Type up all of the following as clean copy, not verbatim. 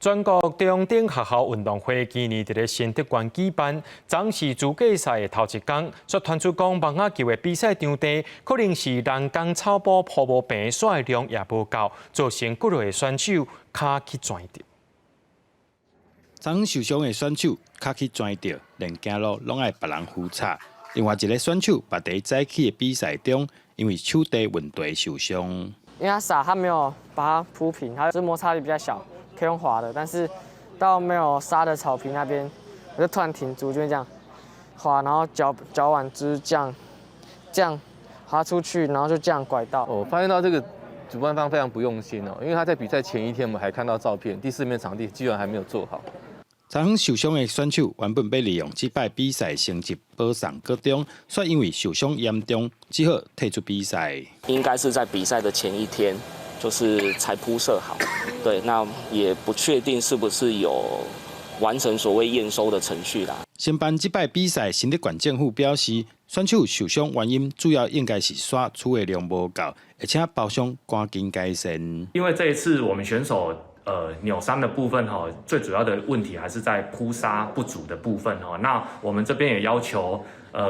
全国中等学校运动会今年伫咧新德馆举办，昨是主竞赛的头一天，却传出讲网球球的比赛场地可能是人工草坡铺无平，雪的量也无够，造成几类选手脚去转着。昨受伤的选手脚去转着，连走路拢爱别人扶插。另外一个选手把在早起的比赛中，因为手地问题受伤。因为他傻，他没有把它铺平，它就是摩擦力比较小，可以用滑的。但是到没有沙的草坪那边，我就突然停住，就会这样滑，然后脚腕就是这样滑出去，然后就这样拐到。我发现到这个主办方非常不用心哦，因为他在比赛前一天我们还看到照片，第4面场地居然还没有做好。昨昏受伤的选手原本要利用这摆比赛成绩保送高中，却因为受伤严重，只好退出比赛。应该是在比赛的前一天，就是才铺设好。对，那也不确定是不是有完成所谓验收的程序啦。申办这摆比赛，新德馆政府表示，选手受伤原因主要应该是雪储的量无够，而且包厢赶紧改善。因为这一次我们选手扭伤的部分最主要的问题还是在铺沙不足的部分那我们这边也要求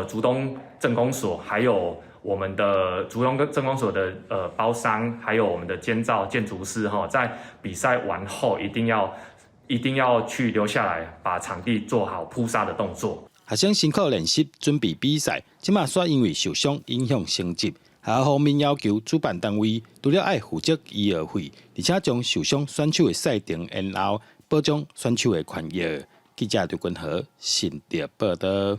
竹东镇公所还有我们的竹东镇公所的包商，还有我们的监造建筑师在比赛完后一定要去留下来，把场地做好铺沙的动作。学生辛苦练习准备比赛，即马却因为受伤影响成绩。学校方面要求主办单位除了爱负责医药费，而且将受伤选手的赛程延后，保障选手的权益。记者刘君和新竹报道。